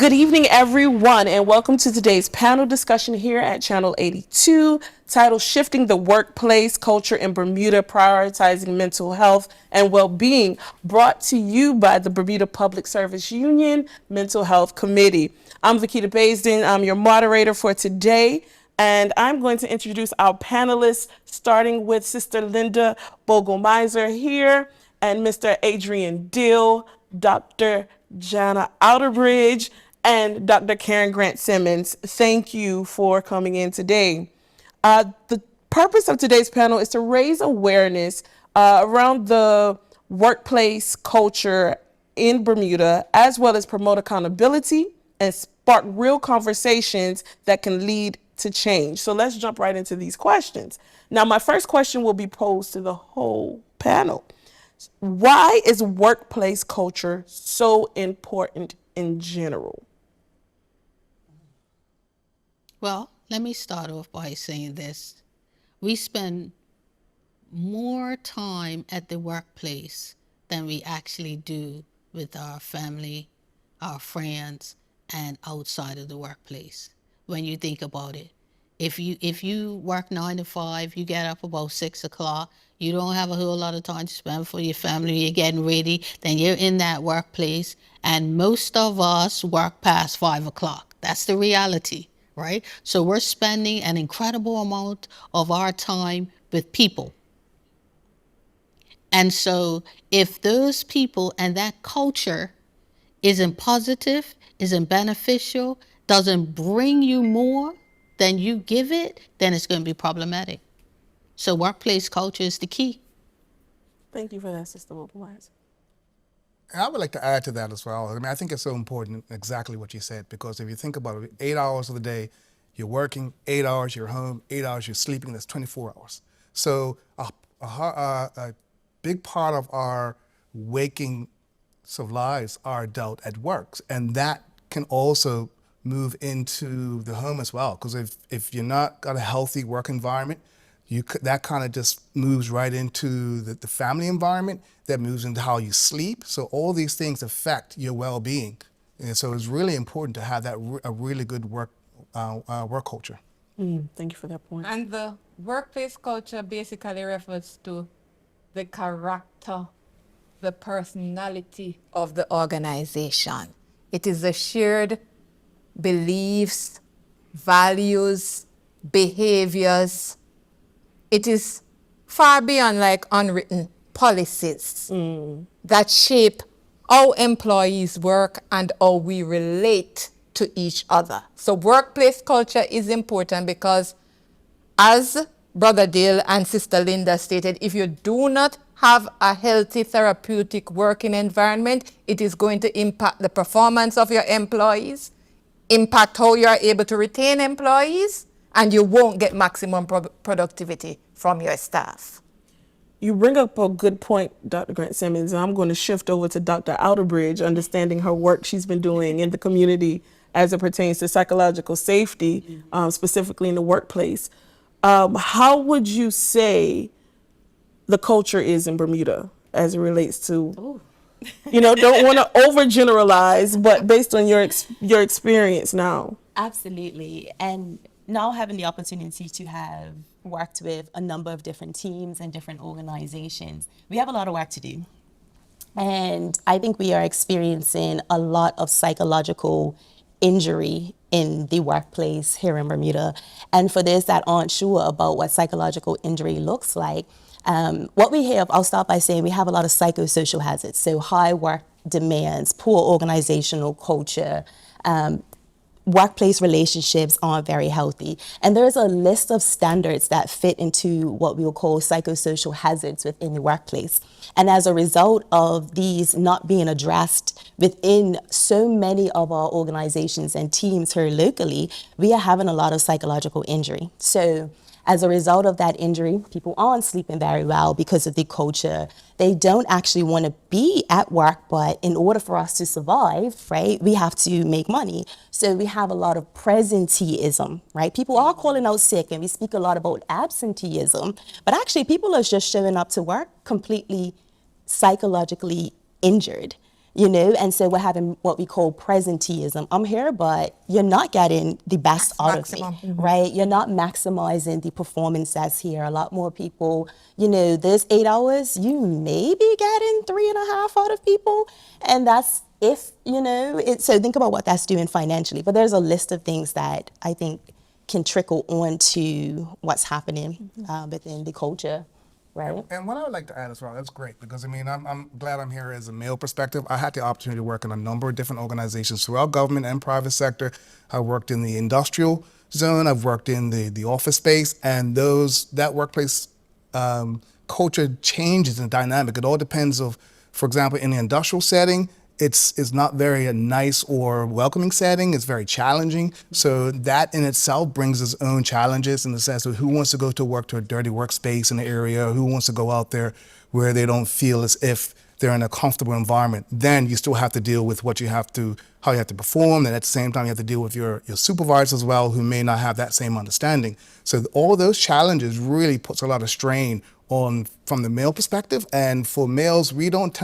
Good evening, everyone, and welcome to today's panel discussion here at Channel 82, titled Shifting the Workplace Culture in Bermuda, Prioritizing Mental Health and Well-Being, brought to you by the Bermuda Public Service Union Mental Health Committee. I'm Vikita Basden. I'm your moderator for today, and I'm going to introduce our panelists, starting with Sister Linda Bogle Mienzerr here, and Mr. Adrian Dill, Dr. Jana Outerbridge, and Dr. Karen Grant-Simmons. Thank you for coming in today. The purpose of today's panel is to raise awareness around the workplace culture in Bermuda, as well as promote accountability and spark real conversations that can lead to change. So let's jump right into these questions. Now, my first question will be posed to the whole panel. Why is workplace culture so important in general? Well, let me start off by saying this. We spend more time at the workplace than we actually do with our family, our friends, and outside of the workplace. When you think about it, if you work 9 to 5, you get up about 6 o'clock, you don't have a whole lot of time to spend for your family, you're getting ready, then you're in that workplace, and most of us work past 5 o'clock. That's the reality, right? So we're spending an incredible amount of our time with people. And so if those people and that culture isn't positive, isn't beneficial, doesn't bring you more than you give it, then it's going to be problematic. So workplace culture is the key. Thank you for that, Sister Bogle Mienzerr. And I would like to add to that as well. I mean, I think it's so important, exactly what you said, because if you think about it, 8 hours of the day, you're working, 8 hours you're home, 8 hours you're sleeping, that's 24 hours. So a big part of our waking lives are dealt at work, and that can also move into the home as well, because if you're not got a healthy work environment, that kind of just moves right into the family environment, that moves into how you sleep. So all these things affect your well-being, and so it's really important to have that a really good work culture. Thank you for that point. And the workplace culture basically refers to the character, the personality of the organization. It is the shared beliefs, values, behaviors. It is far beyond like unwritten policies that shape how employees work and how we relate to each other. So workplace culture is important because, as Brother Dill and Sister Linda stated, if you do not have a healthy therapeutic working environment, it is going to impact the performance of your employees, impact how you are able to retain employees, and you won't get maximum productivity from your staff. You bring up a good point, Dr. Grant-Simmons, and I'm going to shift over to Dr. Outerbridge, understanding her work she's been doing in the community as it pertains to psychological safety, specifically in the workplace. How would you say the culture is in Bermuda as it relates to, don't want to overgeneralize, but based on your experience now? Absolutely. And now having the opportunity to have worked with a number of different teams and different organizations, we have a lot of work to do. And I think we are experiencing a lot of psychological injury in the workplace here in Bermuda. And for those that aren't sure about what psychological injury looks like, what we have, I'll start by saying we have a lot of psychosocial hazards. So high work demands, poor organizational culture, workplace relationships aren't very healthy. And there's a list of standards that fit into what we will call psychosocial hazards within the workplace. And as a result of these not being addressed within so many of our organizations and teams here locally, we are having a lot of psychological injury. So as a result of that injury, people aren't sleeping very well because of the culture. They don't actually want to be at work, but in order for us to survive, right, we have to make money. So we have a lot of presenteeism, right? People are calling out sick, and we speak a lot about absenteeism, but actually people are just showing up to work completely psychologically injured. you know, and so we're having what we call presenteeism. I'm here, but you're not getting the best out of me, right? You're not maximizing the performance that's here. A lot more people, you know, there's 8 hours, you may be getting 3.5 out of people, and that's if, you know, so think about what that's doing financially. But there's a list of things that I think can trickle on to what's happening within the culture. Right. And what I would like to add as well, that's great, because I mean, I'm glad I'm here as a male perspective. I had the opportunity to work in a number of different organizations throughout government and private sector. I worked in the industrial zone, I've worked in the office space, and that workplace culture changes and dynamic. It all depends of, for example, in the industrial setting, it's not very a nice or welcoming setting. It's very challenging. So that in itself brings its own challenges in the sense of who wants to go to work to a dirty workspace in the area, who wants to go out there where they don't feel as if they're in a comfortable environment. Then you still have to deal with how you have to perform, and at the same time you have to deal with your supervisors as well, who may not have that same understanding. So all those challenges really puts a lot of strain on from the male perspective. And for males, we don't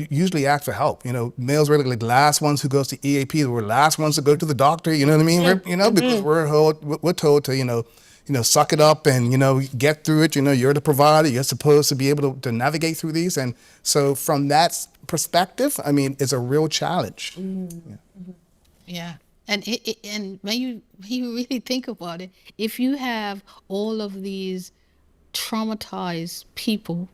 usually ask for help. You know, males are like the last ones who goes to EAP. We're the last ones to go to the doctor. You know what I mean? Because we're told to, you know, suck it up and, you know, get through it. You know, you're the provider. You're supposed to be able to navigate through these. And so from that perspective, I mean, it's a real challenge. Yeah. And and when you really think about it, if you have all of these traumatized people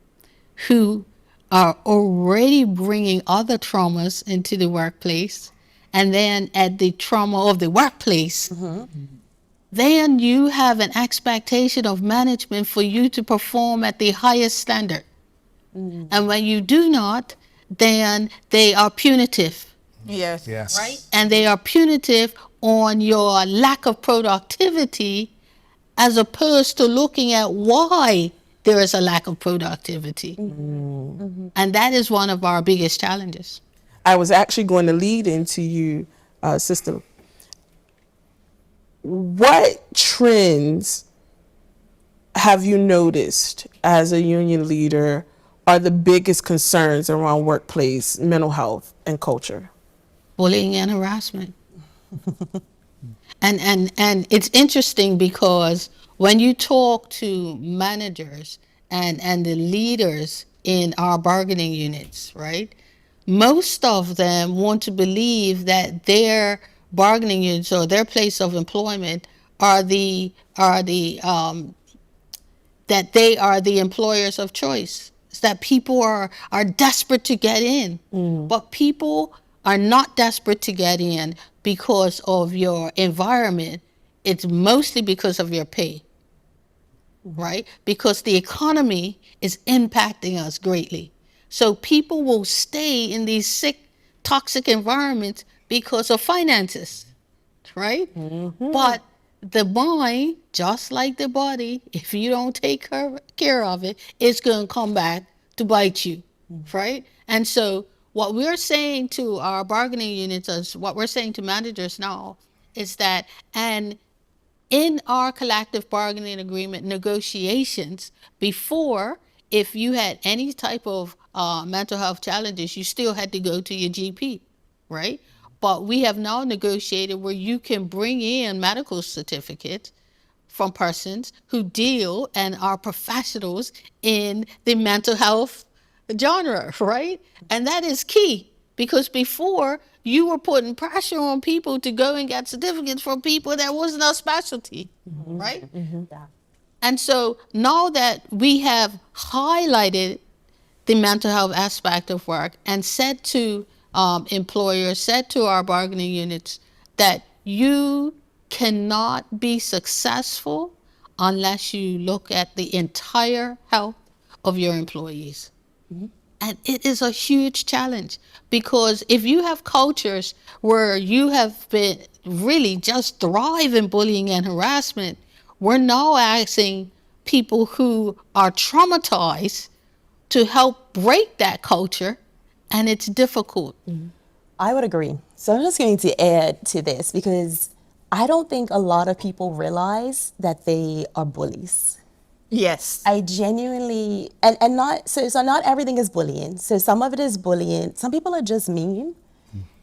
who are already bringing other traumas into the workplace, and then at the trauma of the workplace, then you have an expectation of management for you to perform at the highest standard. And when you do not, then they are punitive. Yes. Yes. Right? And they are punitive on your lack of productivity, as opposed to looking at why there is a lack of productivity. And that is one of our biggest challenges. I was actually going to lead into you, Sister. What trends have you noticed as a union leader are the biggest concerns around workplace mental health and culture? Bullying and harassment. And it's interesting because when you talk to managers and the leaders in our bargaining units, right, most of them want to believe that their bargaining units or their place of employment that they are the employers of choice. It's that people are desperate to get in, but people are not desperate to get in because of your environment. It's mostly because of your pay, right? Because the economy is impacting us greatly. So people will stay in these sick, toxic environments because of finances, right? But the mind, just like the body, if you don't take care of it, it's going to come back to bite you, right? And so what we're saying to our bargaining units, is what we're saying to managers now, is that, and in our collective bargaining agreement negotiations, before, if you had any type of mental health challenges, you still had to go to your GP, right? But we have now negotiated where you can bring in medical certificates from persons who deal and are professionals in the mental health genre, right? And that is key, because before you were putting pressure on people to go and get certificates from people that wasn't our specialty, right? Yeah. And so now that we have highlighted the mental health aspect of work and said to employers, said to our bargaining units, that you cannot be successful unless you look at the entire health of your employees. And it is a huge challenge, because if you have cultures where you have been really just thriving bullying and harassment, we're now asking people who are traumatized to help break that culture, and it's difficult. I would agree. So I'm just going to add to this, because I don't think a lot of people realize that they are bullies. Yes. I genuinely, and not, so not everything is bullying. So some of it is bullying. Some people are just mean.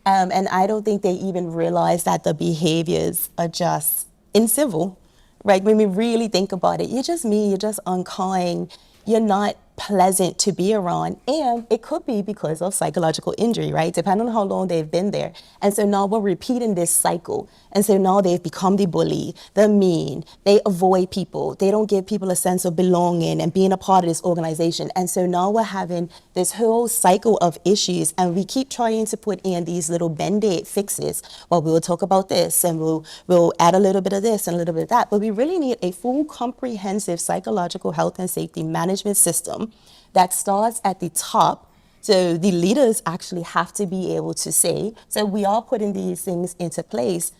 And I don't think they even realize that the behaviors are just incivil, right? When we really think about it, you're just mean, you're just unkind, you're not pleasant to be around. And it could be because of psychological injury, right? Depending on how long they've been there. And so now we're repeating this cycle. And so now they've become the bully, the mean, they avoid people, they don't give people a sense of belonging and being a part of this organization. And so now we're having this whole cycle of issues, and we keep trying to put in these little band-aid fixes. Well, we'll talk about this, and we'll add a little bit of this and a little bit of that. But we really need a full, comprehensive psychological health and safety management system that starts at the top. So the leaders actually have to be able to say, so we are putting these things into place,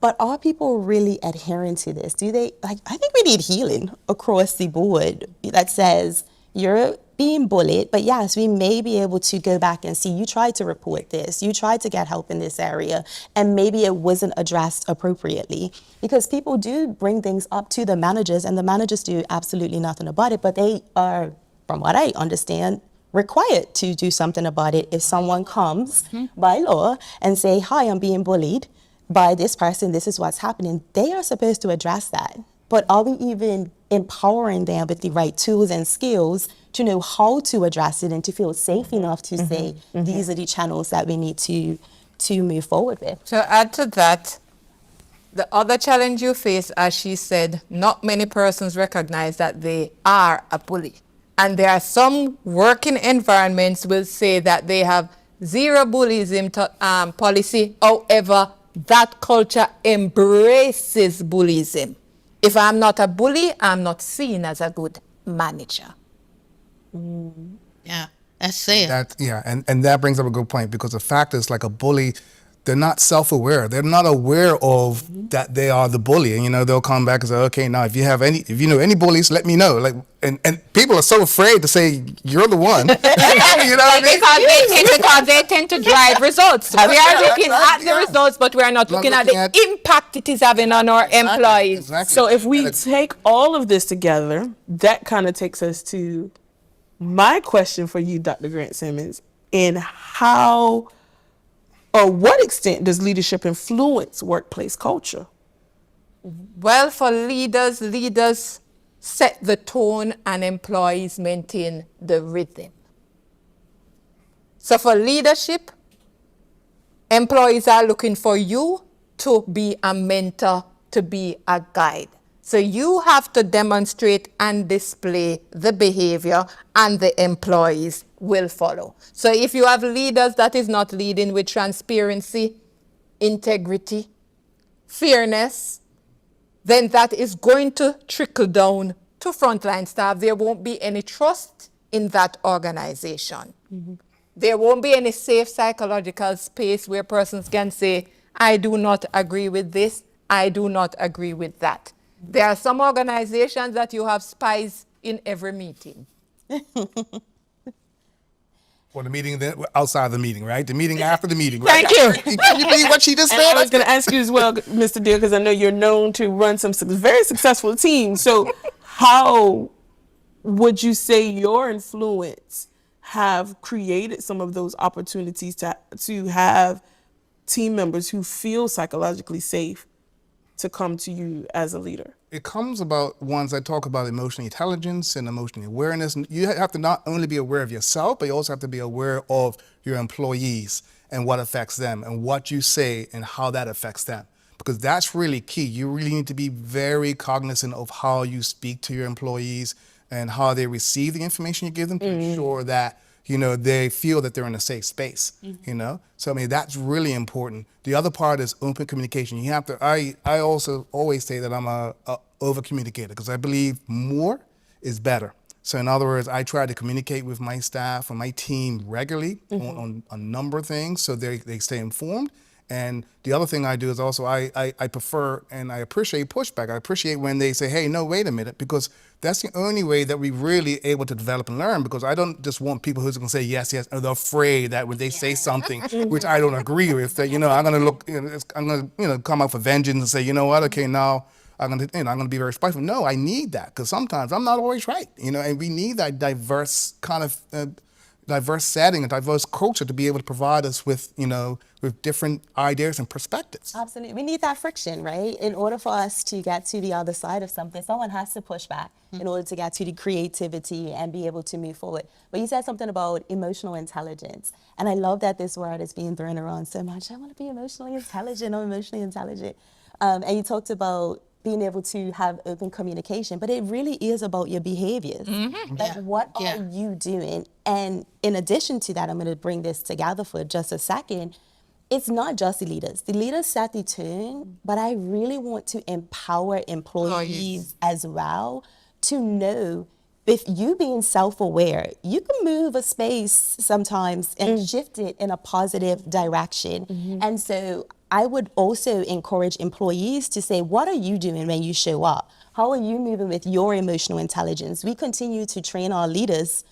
but are people really adhering to this? Do they, like, I think we need healing across the board that says you're being bullied, but yes, we may be able to go back and see, you tried to report this, you tried to get help in this area, and maybe it wasn't addressed appropriately. Because people do bring things up to the managers, and the managers do absolutely nothing about it, but they are, from what I understand, required to do something about it if someone comes by law and say, hi, I'm being bullied by this person, this is what's happening. They are supposed to address that. But are we even empowering them with the right tools and skills to know how to address it and to feel safe enough to say, these are the channels that we need to move forward with? To add to that, the other challenge you face, as she said, not many persons recognize that they are a bully. And there are some working environments will say that they have zero bullyism policy. However, that culture embraces bullyism. If I'm not a bully, I'm not seen as a good manager. Yeah, that's it. And that brings up a good point, because the fact is, like, a bully, they're not self-aware. They're not aware of that they are the bully. And, they'll come back and say, okay, now if you know any bullies, let me know. Like, and people are so afraid to say you're the one. You know what I mean? Because they tend to drive results. We are looking at the results, but we are not looking at the impact it is having on our employees. Exactly. So if we take all of this together, that kind of takes us to my question for you, Dr. Grant-Simmons, in how or what extent does leadership influence workplace culture? Well, for leaders set the tone and employees maintain the rhythm. So for leadership, employees are looking for you to be a mentor, to be a guide. So you have to demonstrate and display the behavior, and the employees will follow. So if you have leaders that is not leading with transparency, integrity, fairness, then that is going to trickle down to frontline staff. There won't be any trust in that organization. There won't be any safe psychological space where persons can say, I do not agree with this, I do not agree with that. There are some organizations that you have spies in every meeting. Or the meeting outside the meeting, right? The meeting after the meeting, right? Thank you. Can you believe what she just And said? I was going to ask you as well, Mr. Dill, because I know you're known to run some very successful teams. So how would you say your influence have created some of those opportunities to have team members who feel psychologically safe to come to you as a leader? It comes about ones that talk about emotional intelligence and emotional awareness. You have to not only be aware of yourself, but you also have to be aware of your employees and what affects them, and what you say and how that affects them. Because that's really key. You really need to be very cognizant of how you speak to your employees and how they receive the information you give them to ensure that they feel that they're in a safe space, So, I mean, that's really important. The other part is open communication. You have to, I also always say that I'm a over communicator, because I believe more is better. So in other words, I try to communicate with my staff and my team regularly on a number of things so they stay informed. And the other thing I do is also I prefer and I appreciate pushback. I appreciate when they say, hey, no, wait a minute, because that's the only way that we really able to develop and learn, because I don't just want people who's going to say yes, yes, and they're afraid that when they say something which I don't agree with, that, I'm going to look, I'm going to, come out for vengeance and say, you know what, okay, now I'm gonna be very spiteful. No, I need that because sometimes I'm not always right, and we need that diverse kind of diverse setting, a diverse culture to be able to provide us with, with different ideas and perspectives. Absolutely. We need that friction, right? In order for us to get to the other side of something, someone has to push back in order to get to the creativity and be able to move forward. But you said something about emotional intelligence. And I love that this word is being thrown around so much. I want to be emotionally intelligent. I'm emotionally intelligent. And you talked about being able to have open communication, but it really is about your behaviors. Like, what are you doing? And in addition to that, I'm going to bring this together for just a second. It's not just the leaders. The leaders set the tone, but I really want to empower employees as well to know, if you being self-aware, you can move a space sometimes and shift it in a positive direction. And so I would also encourage employees to say, what are you doing when you show up? How are you moving with your emotional intelligence? We continue to train our leaders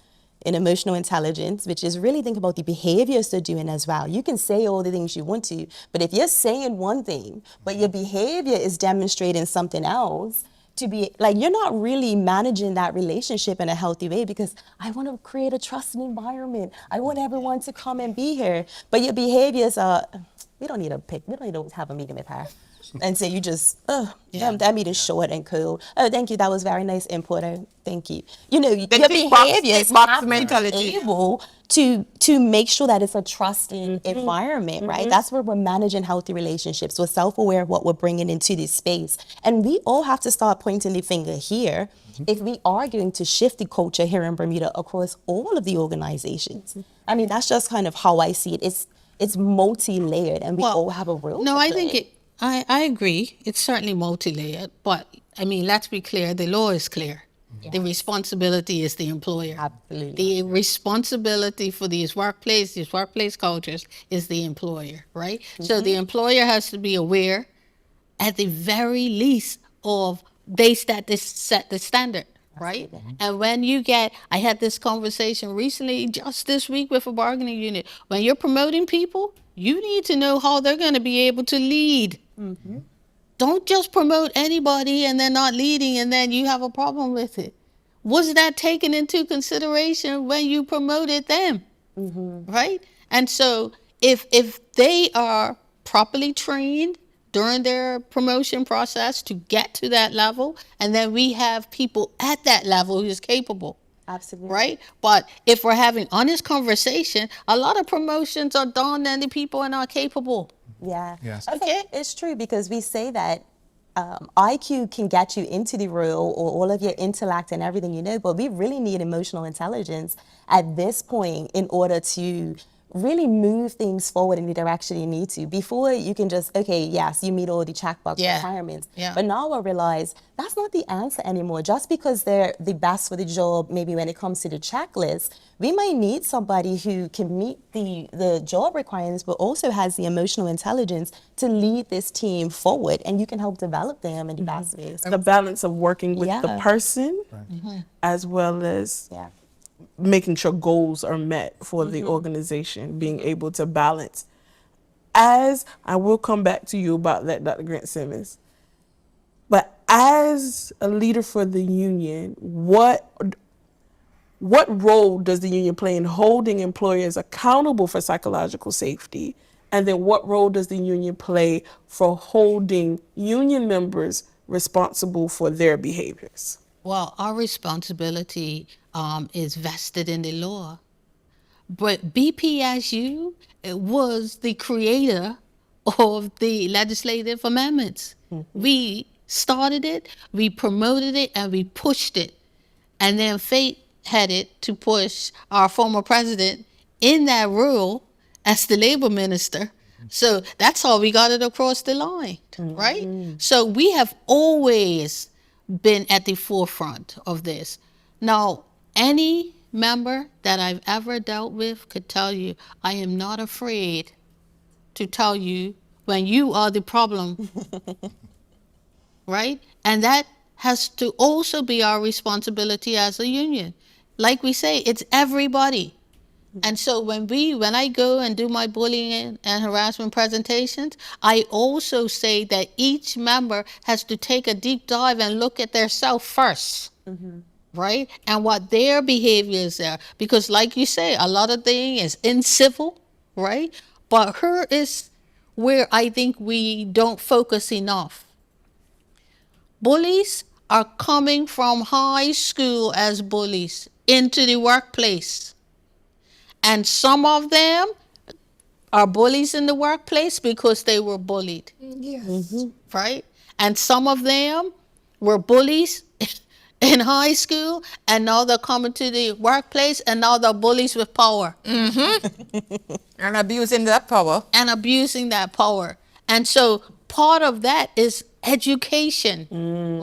in emotional intelligence, which is really think about the behaviors they're doing as well. You can say all the things you want to, but if you're saying one thing, but your behavior is demonstrating something else, to be like, you're not really managing that relationship in a healthy way, because I want to create a trusting environment. I want everyone to come and be here. But your behaviors are, we don't need to have a meeting with her. And so you just, that meeting's short and cool. Oh, thank you. That was very nice input. Oh, thank you. Your behaviors have to be able to make sure that it's a trusting environment, right? That's where we're managing healthy relationships. We're self-aware of what we're bringing into this space. And we all have to start pointing the finger here if we are going to shift the culture here in Bermuda across all of the organizations. I mean, that's just kind of how I see it. It's multi-layered, and we all have a role to I play. think I agree. It's certainly multi-layered, but I mean, let's be clear. The law is clear. The responsibility is the employer. Absolutely. The responsibility for these workplace cultures is the employer, right? So the employer has to be aware, at the very least, of they set the standard, right? And when you I had this conversation recently, just this week, with a bargaining unit. When you're promoting people, you need to know how they're going to be able to lead. Don't just promote anybody and they're not leading, and then you have a problem with it. Was that taken into consideration when you promoted them? Right? And so if they are properly trained during their promotion process to get to that level, and then we have people at that level who's capable. Absolutely. Right? But if we're having honest conversation, a lot of promotions are done and the people are not capable. Yeah. Yes. Okay. It's true, because we say that IQ can get you into the role, or all of your intellect and everything, but we really need emotional intelligence at this point in order to really move things forward in the direction you need to. Before, you can just, okay, yes, you meet all the checkbox requirements. But now I realize that's not the answer anymore. Just because they're the best for the job, maybe when it comes to the checklist, we might need somebody who can meet the job requirements, but also has the emotional intelligence to lead this team forward, and you can help develop them in the best ways. The balance of working with the person as well as making sure goals are met for the organization, being able to balance. As I will come back to you about that, Dr. Grant-Simmons, but as a leader for the union, what role does the union play in holding employers accountable for psychological safety? And then what role does the union play for holding union members responsible for their behaviors? Well, our responsibility is vested in the law. But BPSU was the creator of the legislative amendments. We started it, we promoted it, and we pushed it. And then fate had it to push our former president in that role as the labor minister. So that's how we got it across the line, right? So we have always been at the forefront of this. Now, any member that I've ever dealt with could tell you, I am not afraid to tell you when you are the problem, right? And that has to also be our responsibility as a union. Like we say, it's everybody. And so when I go and do my bullying and harassment presentations, I also say that each member has to take a deep dive and look at their self first. Right? And what their behavior is there. Because like you say, a lot of things is incivil, right? But here is where I think we don't focus enough. Bullies are coming from high school as bullies into the workplace. And some of them are bullies in the workplace because they were bullied. Yes. Right? And some of them were bullies in high school, and now they're coming to the workplace, and now they're bullies with power. And abusing that power. And abusing that power. And so part of that is education,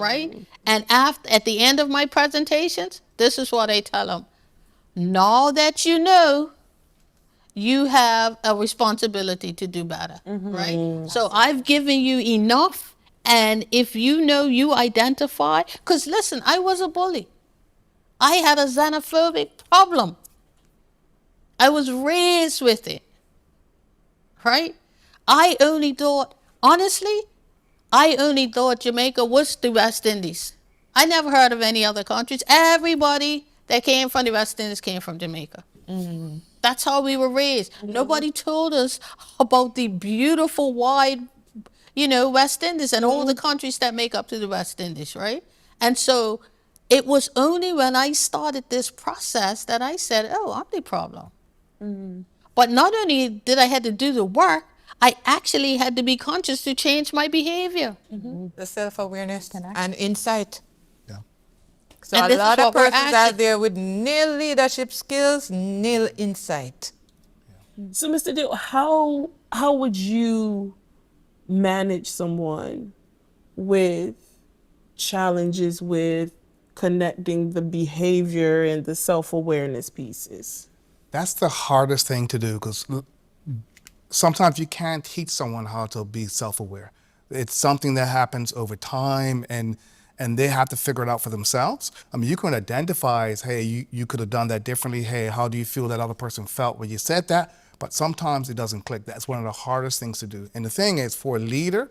right? And at the end of my presentations, this is what I tell them. Now that you know, you have a responsibility to do better, right? So I've given you enough, and if you know, you identify, because listen, I was a bully. I had a xenophobic problem. I was raised with it, right? I only thought Jamaica was the West Indies. I never heard of any other countries. Everybody that came from the West Indies came from Jamaica. That's how we were raised. Nobody told us about the beautiful, wide, West Indies and all the countries that make up to the West Indies, right? And so it was only when I started this process that I said, oh, I'm the problem. But not only did I have to do the work, I actually had to be conscious to change my behavior. The self-awareness and insight. Yeah. So And a this is lot of what we're persons out there with nil leadership skills, nil insight. So, Mr. Dill, how would you manage someone with challenges with connecting the behavior and the self-awareness pieces? That's the hardest thing to do because sometimes you can't teach someone how to be self-aware. It's something that happens over time and they have to figure it out for themselves. I mean, you can identify as, hey, you could have done that differently. Hey, how do you feel that other person felt when you said that? But sometimes it doesn't click. That's one of the hardest things to do. And the thing is, for a leader,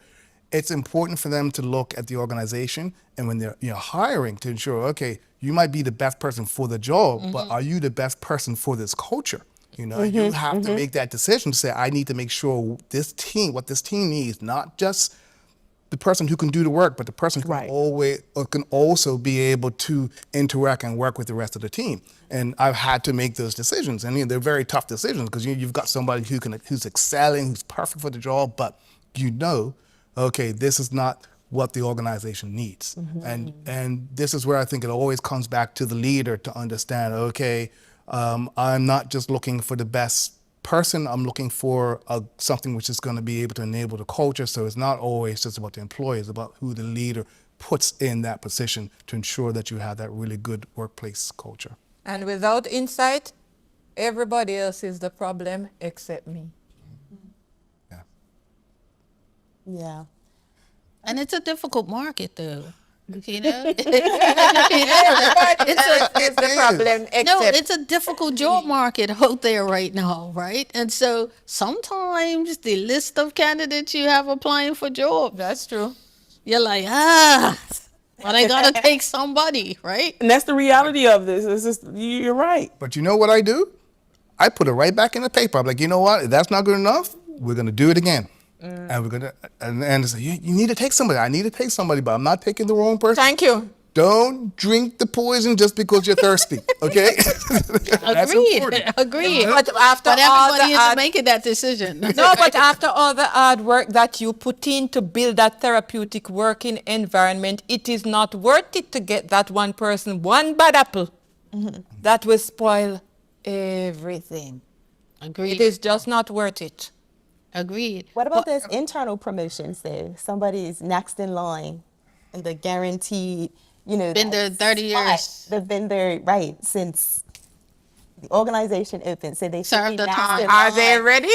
it's important for them to look at the organization and when they're hiring to ensure, okay, you might be the best person for the job, but are you the best person for this culture? You have to make that decision to say, I need to make sure what this team needs, not just the person who can do the work, but the person who can also be able to interact and work with the rest of the team. And I've had to make those decisions, and they're very tough decisions because you've got somebody who's excelling, who's perfect for the job, but okay, this is not what the organization needs. And this is where I think it always comes back to the leader to understand, okay, I'm not just looking for the best person, I'm looking for something which is going to be able to enable the culture. So it's not always just about the employee, it's about who the leader puts in that position to ensure that you have that really good workplace culture. And without insight, everybody else is the problem except me. Yeah. And it's a difficult market, though. Everybody else is the problem except No, it's a difficult job market out there right now, right? And so sometimes the list of candidates you have applying for jobs, That's true. you're like, but I gotta take somebody, right? And that's the reality of this. It's just, you're right. But you know what I do? I put it right back in the paper. I'm like, you know what? If that's not good enough, we're going to do it again. And we're going to, and say, you need to take somebody. I need to take somebody, but I'm not taking the wrong person. Thank you. Don't drink the poison just because you're thirsty, okay? That's important. Agreed. But after But all everybody the isn't making that decision. No, but after all the hard work that you put in to build that therapeutic working environment, it is not worth it to get that one person, one bad apple, that will spoil everything. Agreed. It is just not worth it. Agreed. What about those internal promotions though? Somebody's next in line and they're guaranteed, Been there 30 years. They've been there, since the organization opened. So they should Served be the next time. in Are line. they ready?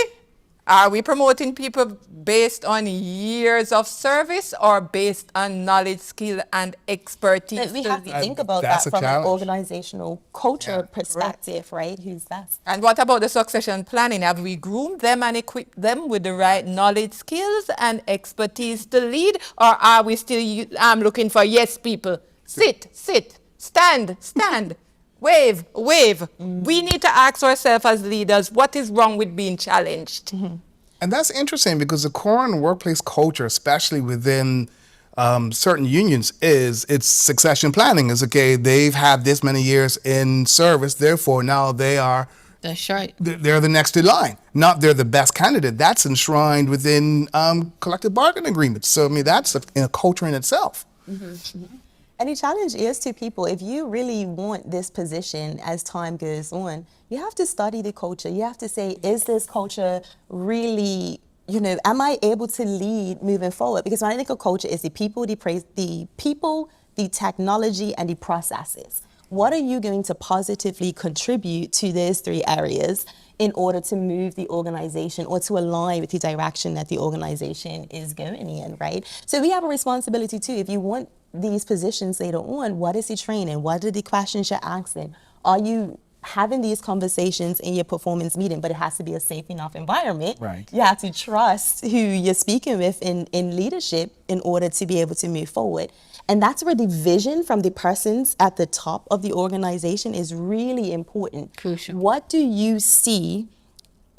Are we promoting people based on years of service or based on knowledge, skill, and expertise? But we have to think about That's that a from an challenge. organizational culture Yeah. perspective, right? Who's best? And what about the succession planning? Have we groomed them and equipped them with the right knowledge, skills, and expertise to lead? Or are we still looking for yes people? Sit, stand, wave. We need to ask ourselves as leaders, what is wrong with being challenged? And that's interesting because the current workplace culture, especially within certain unions, is it's succession planning. Is okay, they've had this many years in service, therefore now That's right. they're the next in line. Not they're the best candidate. That's enshrined within collective bargaining agreements. So I mean that's a culture in itself. And the challenge is to people, if you really want this position as time goes on, you have to study the culture. You have to say, is this culture really, am I able to lead moving forward? Because when I think of culture, it's the people, the technology, and the processes. What are you going to positively contribute to those three areas in order to move the organization or to align with the direction that the organization is going in, right? So we have a responsibility too. If you want these positions later on, what is the training? What are the questions you're asking? Are you having these conversations in your performance meeting? But it has to be a safe enough environment. Right. You have to trust who you're speaking with in leadership in order to be able to move forward. And that's where the vision from the persons at the top of the organization is really important. Crucial. What do you see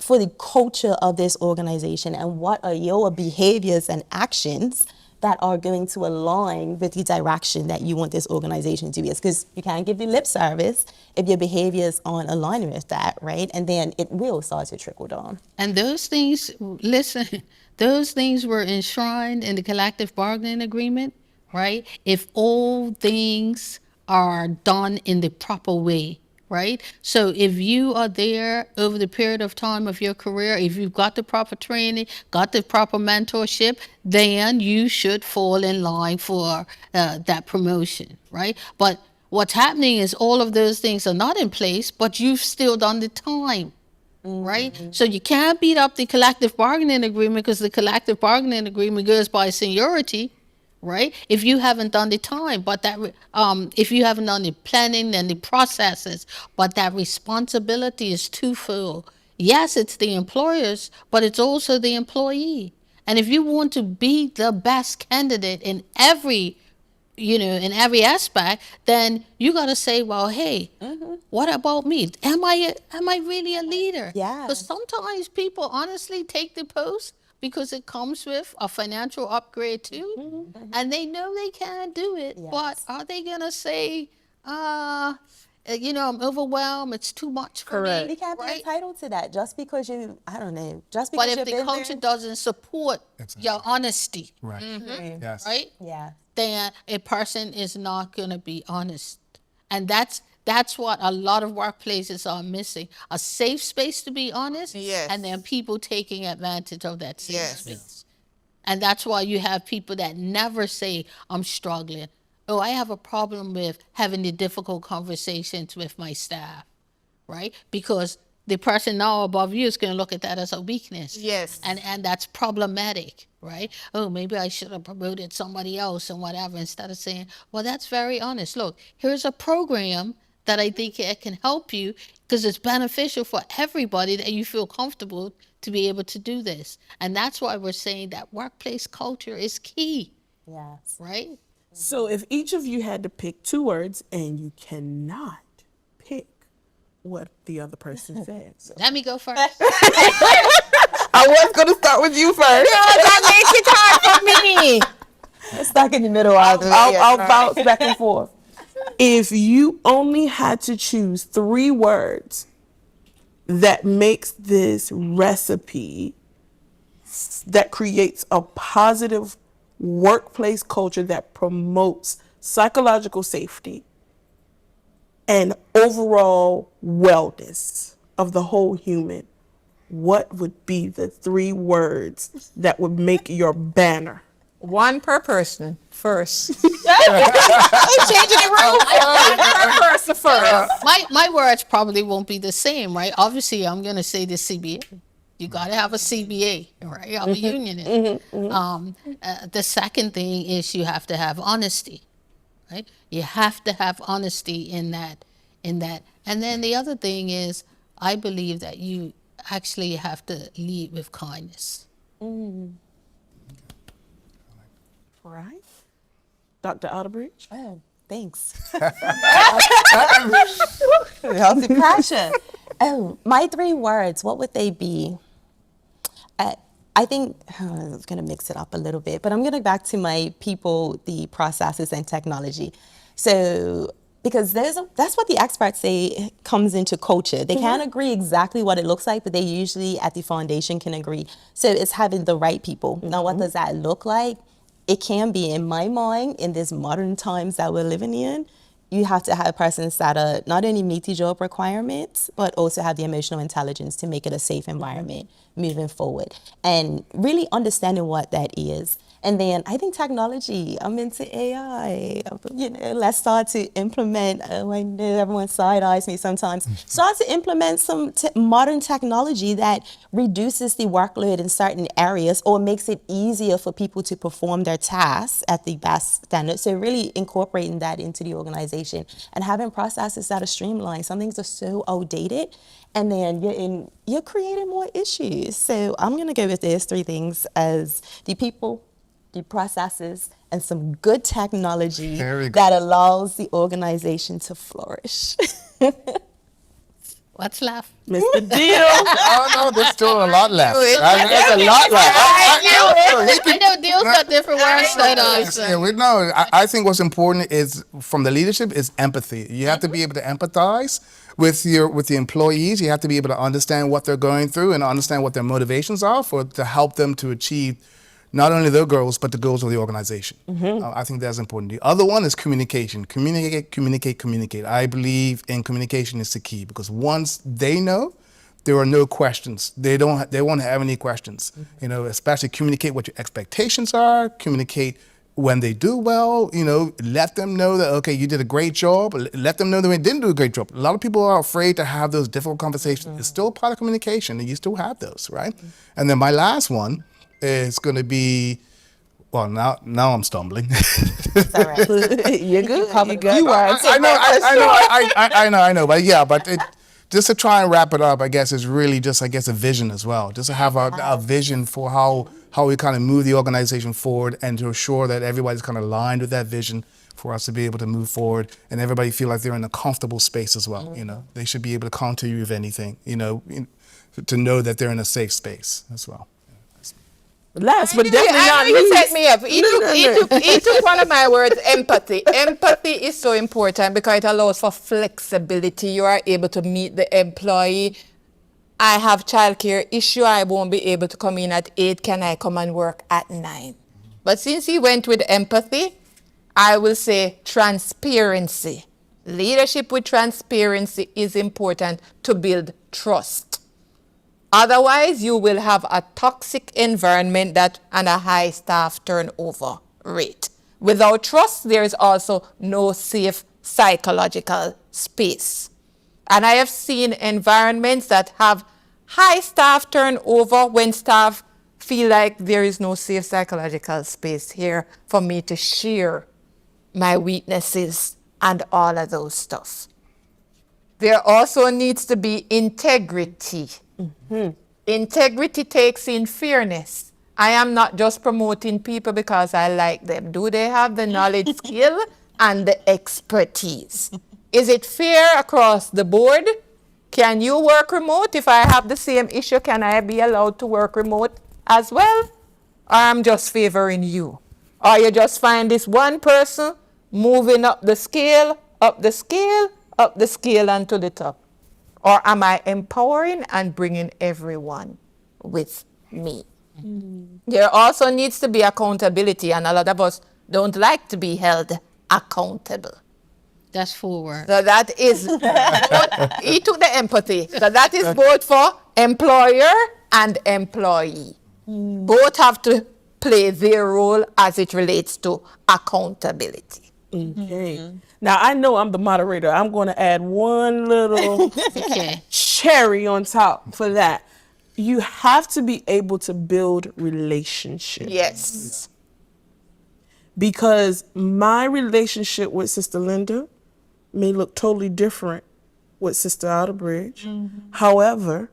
for the culture of this organization, and what are your behaviors and actions that are going to align with the direction that you want this organization to be? Because you can't give the lip service if your behaviors aren't aligning with that, right? And then it will start to trickle down. And those things, listen, those things were enshrined in the collective bargaining agreement, right? If all things are done in the proper way, right? So if you are there over the period of time of your career, if you've got the proper training, got the proper mentorship, then you should fall in line for that promotion, right? But what's happening is all of those things are not in place, but you've still done the time. Right? So you can't beat up the collective bargaining agreement because the collective bargaining agreement goes by seniority, right? If you haven't done the time, but that if you haven't done the planning and the processes, but that responsibility is twofold. Yes, it's the employers, but it's also the employee. And if you want to be the best candidate in every in every aspect, then you got to say, well, hey, what about me? Am I really a leader? Yeah. Because sometimes people honestly take the post because it comes with a financial upgrade too, and they know they can't do it. Yes. But are they gonna say, I'm overwhelmed, it's too much for Correct. me? You can't be Right? entitled to that just because just because But if you've the been culture there. doesn't support Exactly. your honesty, Right. Yes. right? Yeah. Then a person is not going to be honest. And that's what a lot of workplaces are missing. A safe space to be honest, Yes. and then people taking advantage of that safe Yes. space. And that's why you have people that never say, I'm struggling. Oh, I have a problem with having the difficult conversations with my staff, right? Because the person now above you is going to look at that as a weakness. Yes. And that's problematic, right? Oh, maybe I should have promoted somebody else and whatever, instead of saying, well, that's very honest. Look, here's a program that I think it can help you because it's beneficial for everybody that you feel comfortable to be able to do this. And that's why we're saying that workplace culture is key, Yes. right? So if each of you had to pick two words and you cannot pick what the other person said. So Let me go first. I was going to start with you first. That makes it hard for me. Stuck in the middle of it. I'll bounce back and forth. If you only had to choose three words that makes this recipe that creates a positive workplace culture that promotes psychological safety and overall wellness of the whole human, what would be the three words that would make your banner? One per person first. Changing the rules. One per person first. My words probably won't be the same, right? Obviously, I'm going to say the CBA. You got to have a CBA, right? I'm a unionist. The second thing is you have to have honesty, right? You have to have honesty in that. And then the other thing is, I believe that you actually have to lead with kindness. Right. Dr. Outerbridge? Oh, thanks. Healthy pressure. Oh, my 3 words, what would they be? I think I was going to mix it up a little bit, but I'm going to go back to my people, the processes, and technology. So, because that's what the experts say comes into culture. They can't agree exactly what it looks like, but they usually at the foundation can agree. So it's having the right people. Now, what does that look like? It can be, in my mind, in these modern times that we're living in, you have to have persons that are not only meet the job requirements, but also have the emotional intelligence to make it a safe environment moving forward. And really understanding what that is. And then I think technology, I'm into AI. Let's start to implement, I know everyone side-eyes me sometimes, start to implement some modern technology that reduces the workload in certain areas or makes it easier for people to perform their tasks at the best standard. So really incorporating that into the organization and having processes that are streamlined. Some things are so outdated, and then you're creating more issues. So I'm going to go with these 3 things as the people, the processes, and some good technology that allows the organization to flourish. What's left? Mr. Dill. Oh, no, there's still a lot left. There's a lot left. I know Dill's got different words than us. I think what's important is, from the leadership, is empathy. You have to be able to empathize with the employees. You have to be able to understand what they're going through and understand what their motivations are to help them to achieve not only their goals, but the goals of the organization. I think that's important. The other one is communication. Communicate. I believe in communication is the key, because once they know, there are no questions. They won't have any questions. Especially communicate what your expectations are. Communicate when they do well. Let them know that, okay, you did a great job. Let them know that they didn't do a great job. A lot of people are afraid to have those difficult conversations. It's still part of communication, and you still have those, right? And then my last one is going to be, well, now I'm stumbling. It's all right. You're good. I know, but just to try and wrap it up, I guess is really just, a vision as well. Just to have a vision for how we kind of move the organization forward, and to ensure that everybody's kind of aligned with that vision for us to be able to move forward, and everybody feel like they're in a comfortable space as well. They should be able to come to you with anything, to know that they're in a safe space as well. Last but definitely not You least. set me up. He took one of my words, empathy. Empathy is so important because it allows for flexibility. You are able to meet the employee. I have childcare issue. I won't be able to come in at 8. Can I come and work at 9? But since he went with empathy, I will say transparency. Leadership with transparency is important to build trust. Otherwise, you will have a toxic environment and a high staff turnover rate. Without trust, there is also no safe psychological space. And I have seen environments that have high staff turnover when staff feel like there is no safe psychological space here for me to share my weaknesses and all of those stuff. There also needs to be integrity. Integrity takes in fairness. I am not just promoting people because I like them. Do they have the knowledge, skill, and the expertise? Is it fair across the board? Can you work remote? If I have the same issue, can I be allowed to work remote as well? Or I'm just favoring you? Or you just find this one person moving up the scale, and to the top? Or am I empowering and bringing everyone with me? There also needs to be accountability, and a lot of us don't like to be held accountable. That's 4 words. So that is, he took the empathy. So that is both for employer and employee. Both have to play their role as it relates to accountability. Okay. Now, I know I'm the moderator. I'm going to add one little cherry on top for that. you have to be able to build relationships. Yes. Because my relationship with Sister Linda may look totally different with Sister Outerbridge. However,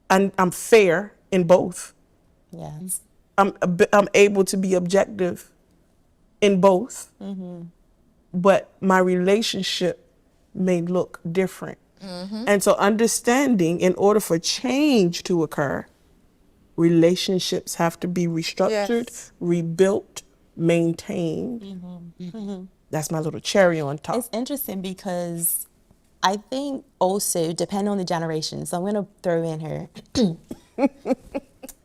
I'm fair in both. Yes. I'm able to be objective in both. But my relationship may look different. And so understanding, in order for change to occur, relationships have to be restructured, Yes. rebuilt, maintained. That's my little cherry on top. It's interesting because I think also, depending on the generation, so I'm going to throw in here a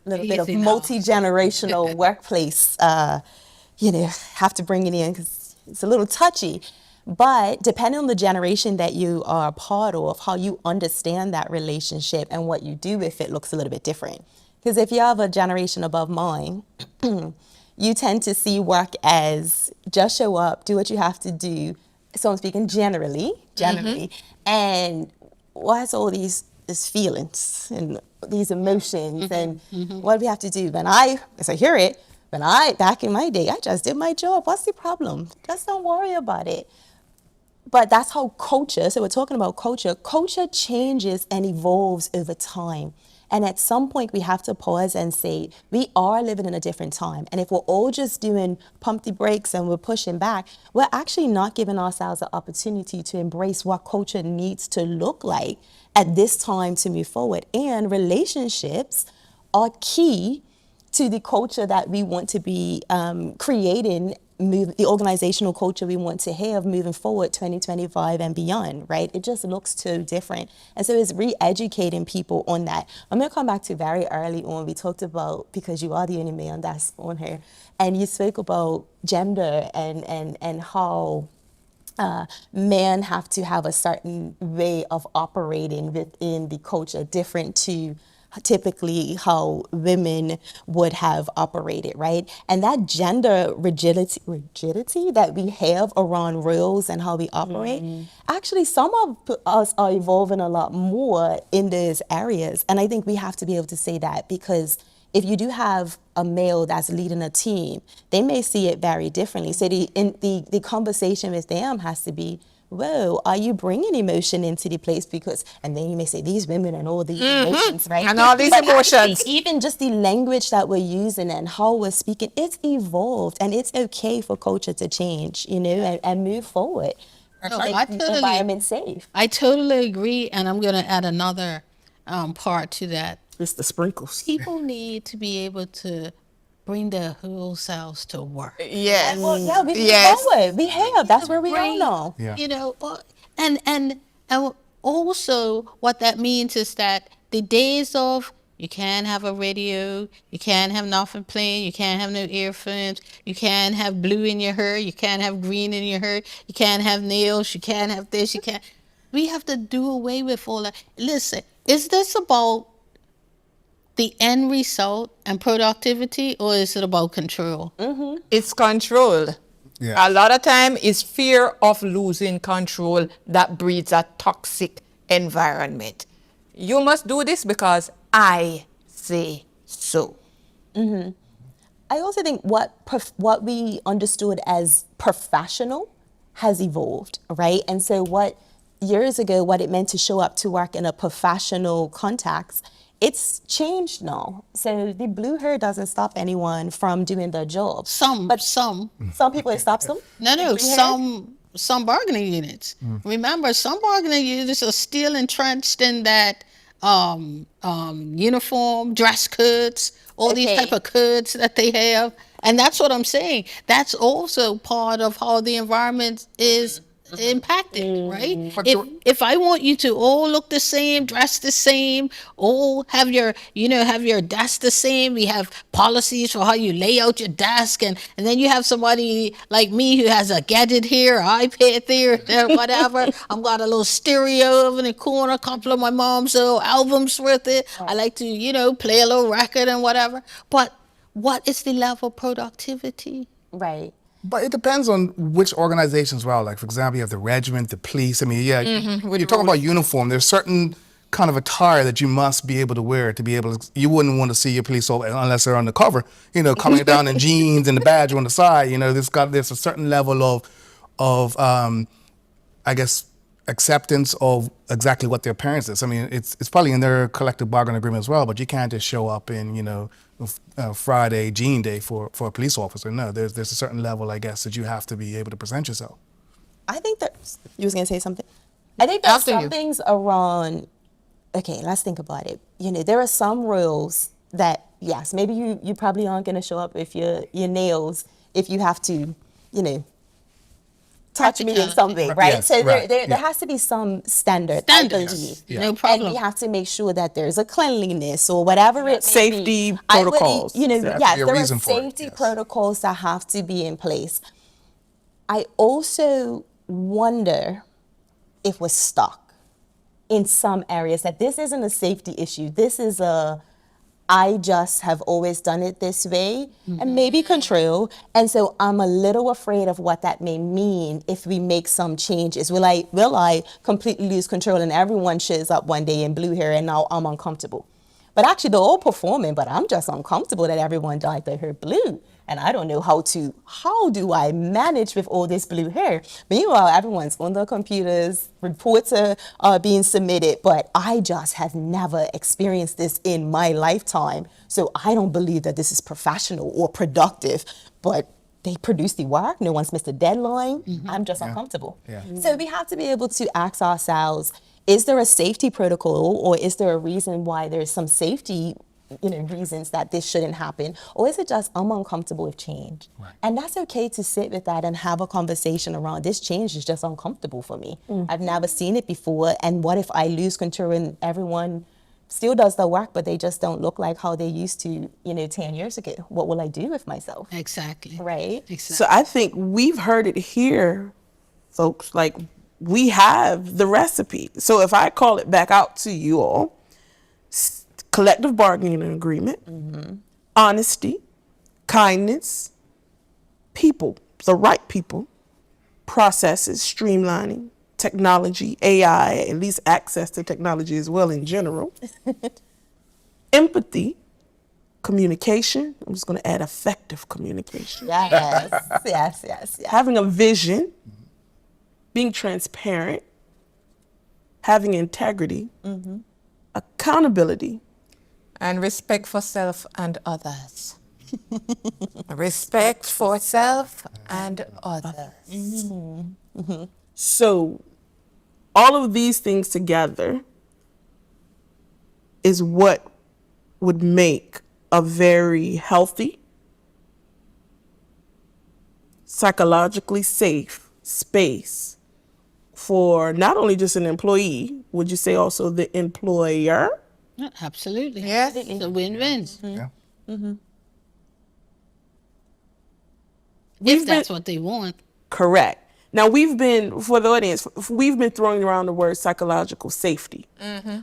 little bit of Easy now. multi-generational workplace, have to bring it in because it's a little touchy. But depending on the generation that you are a part of, how you understand that relationship and what you do with it looks a little bit different. Because if you have a generation above mine, you tend to see work as just show up, do what you have to do. So I'm speaking generally, and what's all these feelings and these emotions and what do we have to do? As I hear it, back in my day, I just did my job. What's the problem? Just don't worry about it. But that's how culture, so we're talking about culture changes and evolves over time. And at some point, we have to pause and say, we are living in a different time. And if we're all just doing pump the brakes and we're pushing back, we're actually not giving ourselves the opportunity to embrace what culture needs to look like at this time to move forward. And relationships are key to the culture that we want to be creating, the organizational culture we want to have moving forward 2025 and beyond, right? It just looks so different. And so it's re-educating people on that. I'm going to come back to very early on. We talked about, because you are the only man that's on here, and you spoke about gender and how men have to have a certain way of operating within the culture, different to typically how women would have operated, right? And that gender rigidity that we have around rules and how we operate, actually some of us are evolving a lot more in those areas. And I think we have to be able to say that, because if you do have a male that's leading a team, they may see it very differently. So the conversation with them has to be, whoa, are you bringing emotion into the place? Because, and then you may say, these women and all these emotions, right? And all these But emotions. actually, even just the language that we're using and how we're speaking, it's evolved, and it's okay for culture to change, and move forward. No, Make I the totally- environment safe. I totally agree, and I'm going to add another part to that. It's the sprinkles. People need to be able to bring their whole selves to work. Yes. Well, yeah, we Yes. move forward. We have. That's where we are Bring, now. Yeah. And also what that means is that the days of you can't have a radio, you can't have nothing playing, you can't have no earphones, you can't have blue in your hair, you can't have green in your hair, you can't have nails, you can't have this, you can't. We have to do away with all that. Listen, is this about the end result and productivity, or is it about control? It's controlled. Yeah. A lot of time it's fear of losing control that breeds a toxic environment. You must do this because I say so. I also think what we understood as professional has evolved, right? And so years ago, what it meant to show up to work in a professional context, it's changed now. So the blue hair doesn't stop anyone from doing their job. Some. Some people, it stops them. No, Blue hair? some bargaining units. Remember, some bargaining units are still entrenched in that uniform, dress codes, all these Okay. type of codes that they have. And that's what I'm saying. That's also part of how the environment is impacted, right? If I want you to all look the same, dress the same, all have your desk the same, we have policies for how you lay out your desk, and then you have somebody like me who has a gadget here, iPad there, whatever. I've got a little stereo over in the corner, a couple of my mom's little albums with it. I like to, play a little record and whatever. But what is the level of productivity? Right. But it depends on which organizations. Well, like for example, you have the regiment, the police. I mean, yeah, with you're talking about uniform. There's certain kind of attire that you must be able to wear to be able to, you wouldn't want to see your police officer unless they're undercover, coming down in jeans and the badge on the side. There's a certain level of I guess, acceptance of exactly what their appearance is. I mean, it's probably in their collective bargaining agreement as well, but you can't just show up in, Friday jean day for a police officer. No, there's a certain level, I guess, that you have to be able to present yourself. I think that you was going to say something. I think there's After some you. things around. Okay, let's think about it. There are some rules that, yes, maybe you probably aren't going to show up with your nails if you have to, touch me in some way, right? Yes, so right, there yeah. has to be some standard. Standards. I believe. Yeah. No problem. And we have to make sure that there's a cleanliness or whatever it may Safety be. I would- protocols. You know, There has to yes, be a there are reason for it, safety yes. protocols that have to be in place. I also wonder if we're stuck in some areas, that this isn't a safety issue. This is I just have always done it this way, and maybe control. And so I'm a little afraid of what that may mean if we make some changes. Will I completely lose control and everyone shows up one day in blue hair and now I'm uncomfortable? But actually they're all performing, but I'm just uncomfortable that everyone dyed their hair blue. And I don't know how do I manage with all this blue hair? Meanwhile, everyone's on their computers, reports are being submitted, but I just have never experienced this in my lifetime. So I don't believe that this is professional or productive, but they produce the work. No one's missed a deadline. I'm just uncomfortable. Yeah. So we have to be able to ask ourselves, is there a safety protocol, or is there a reason why there's some safety reasons that this shouldn't happen? Or is it just I'm uncomfortable with change? Right. And that's okay to sit with that and have a conversation around this change is just uncomfortable for me. I've never seen it before. And what if I lose control and everyone still does the work, but they just don't look like how they used to, 10 years ago? What will I do with myself? Exactly. Right? Exactly. So I think we've heard it here, folks. Like, we have the recipe. So if I call it back out to you all, collective bargaining agreement, honesty, kindness, people, the right people, processes, streamlining, technology, AI, at least access to technology as well in general, empathy, communication. I'm just going to add effective communication. Yes. Having a vision, being transparent, having integrity, accountability, And respect for self and others. Respect for self and others. So all of these things together is what would make a very healthy, psychologically safe space for not only just an employee, would you say also the employer? Yeah, absolutely. Yes. It's a win-win. Yeah. If that's what they want. Correct. Now, we've been, for the audience, we've been throwing around the word psychological safety.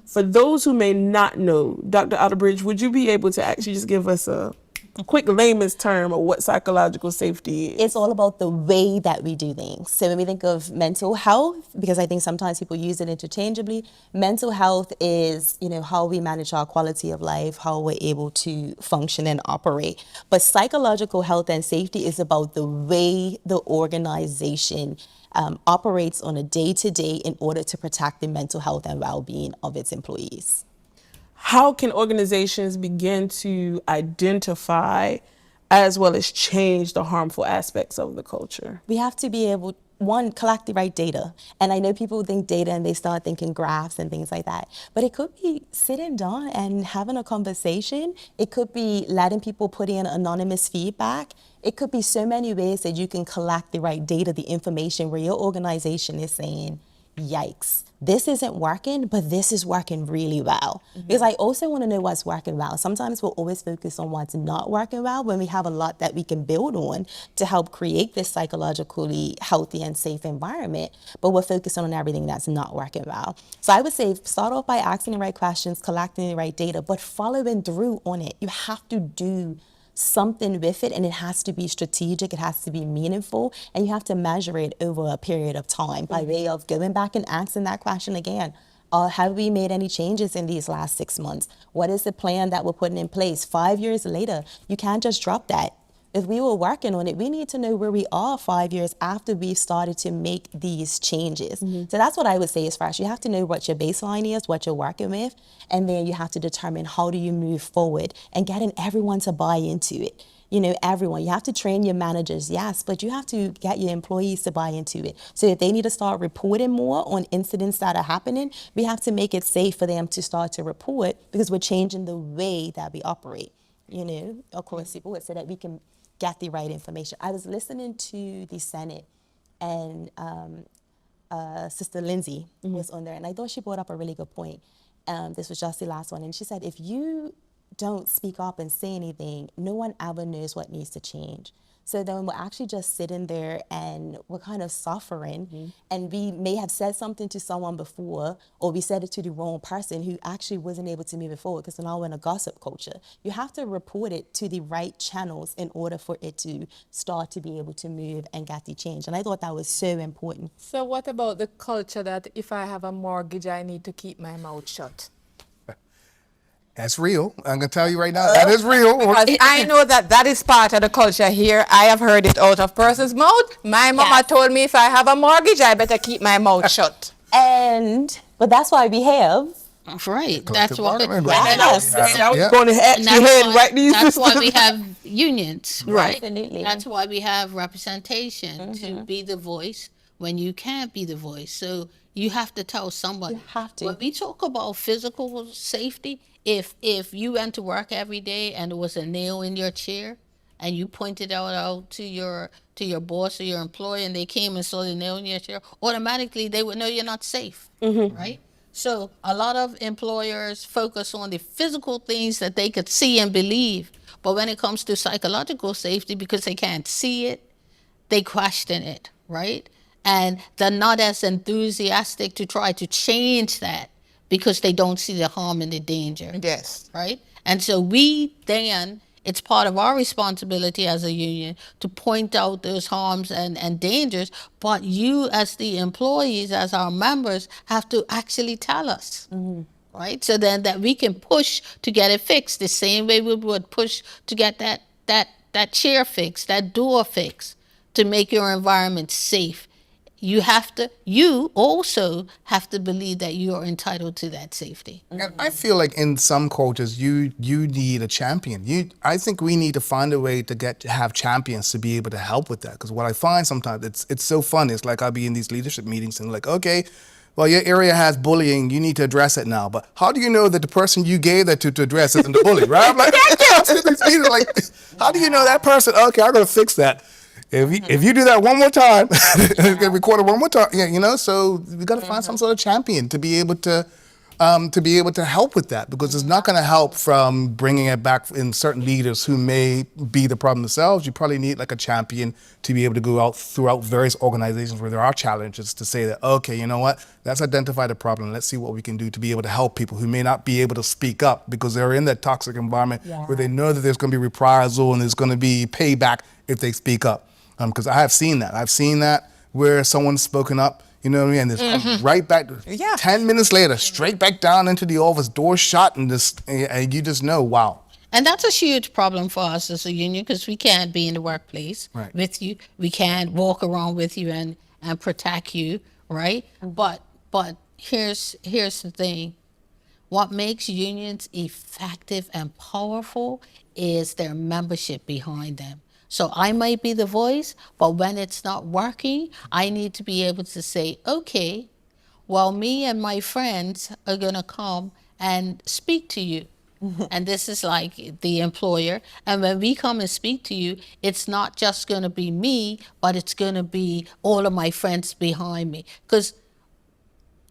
For those who may not know, Dr. Outerbridge, would you be able to actually just give us a quick layman's term of what psychological safety is? It's all about the way that we do things. So when we think of mental health, because I think sometimes people use it interchangeably, mental health is, how we manage our quality of life, how we're able to function and operate. But psychological health and safety is about the way the organization operates on a day-to-day in order to protect the mental health and well-being of its employees. How can organizations begin to identify as well as change the harmful aspects of the culture? We have to be able, one, collect the right data. And I know people think data and they start thinking graphs and things like that. But it could be sitting down and having a conversation. It could be letting people put in anonymous feedback. It could be so many ways that you can collect the right data, the information where your organization is saying, yikes, this isn't working, but this is working really well. Because I also want to know what's working well. Sometimes we'll always focus on what's not working well when we have a lot that we can build on to help create this psychologically healthy and safe environment, but we're focusing on everything that's not working well. So I would say start off by asking the right questions, collecting the right data, but following through on it. You have to do something with it, and it has to be strategic, it has to be meaningful, and you have to measure it over a period of time by way of going back and asking that question again. Have we made any changes in these last 6 months? What is the plan that we're putting in place? 5 years later, you can't just drop that. If we were working on it, we need to know where we are 5 years after we've started to make these changes. So that's what I would say is first. You have to know what your baseline is, what you're working with, and then you have to determine how do you move forward and getting everyone to buy into it. You know, everyone. You have to train your managers, yes, but you have to get your employees to buy into it. So if they need to start reporting more on incidents that are happening, we have to make it safe for them to start to report because we're changing the way that we operate, you know, across the board so that we can get the right information. I was listening to the Senate and Sister Lindsay was on there, and I thought she brought up a really good point. This was just the last one, and she said, if you don't speak up and say anything, no one ever knows what needs to change. So then we're actually just sitting there and we're kind of suffering, and we may have said something to someone before, or we said it to the wrong person who actually wasn't able to move it forward because now we're in a gossip culture. You have to report it to the right channels in order for it to start to be able to move and get the change. And I thought that was so important. So what about the culture that if I have a mortgage, I need to keep my mouth shut? That's real. I'm gonna tell you right now, that is real. Because I know that that is part of the culture here. I have heard it out of person's mouth. My mama Yes. told me if I have a mortgage, I better keep my mouth shut. But that's why we have. Right. That's why. bargaining, right? Yes. I was Yeah. going to ask And you that's ahead why, right these that's why we have unions, right? Absolutely. That's why we have representation to be the voice when you can't be the voice. So you have to tell somebody. You have to. When we talk about physical safety, if you went to work every day and there was a nail in your chair, and you pointed out to your boss or your employer, and they came and saw the nail in your chair, automatically they would know you're not safe, right? So a lot of employers focus on the physical things that they could see and believe, but when it comes to psychological safety, because they can't see it, they question it, right? And they're not as enthusiastic to try to change that because they don't see the harm and the danger. Yes. Right? And so it's part of our responsibility as a union to point out those harms and dangers, but you as the employees, as our members, have to actually tell us. Right? So then that we can push to get it fixed the same way we would push to get that chair fixed, that door fixed, to make your environment safe. You also have to believe that you are entitled to that safety. And I feel like in some cultures, you need a champion. I think we need to find a way to have champions to be able to help with that. Because what I find sometimes, it's so fun. It's like I'll be in these leadership meetings and like, okay, well, your area has bullying. You need to address it now. But how do you know that the person you gave that to address isn't the bully, right? I'm like, I'm sitting in these meetings like, how do you know that person? Okay, I'm gonna fix that. If you do that one more time, it's gonna be recorded one more time. Yeah, you know. So we got to find some sort of champion to be able to help with that, because it's not going to help from bringing it back in certain leaders who may be the problem themselves. You probably need like a champion to be able to go out throughout various organizations where there are challenges to say that, okay, you know what, let's identify the problem. Let's see what we can do to be able to help people who may not be able to speak up because they're in that toxic environment where they know that there's going to be reprisal and there's going to be payback if they speak up. Because I have seen that. I've seen that where someone's spoken up, you know what I mean? And it's right back, 10 minutes later, straight back down into the office, door shut, and you just know, wow. And that's a huge problem for us as a union, because we can't be in the workplace with you. We can't walk around with you and protect you, right? But here's the thing. What makes unions effective and powerful is their membership behind them. So I might be the voice, but when it's not working, I need to be able to say, okay, well, me and my friends are going to come and speak to you. And this is like the employer. And when we come and speak to you, it's not just going to be me, but it's going to be all of my friends behind me. Because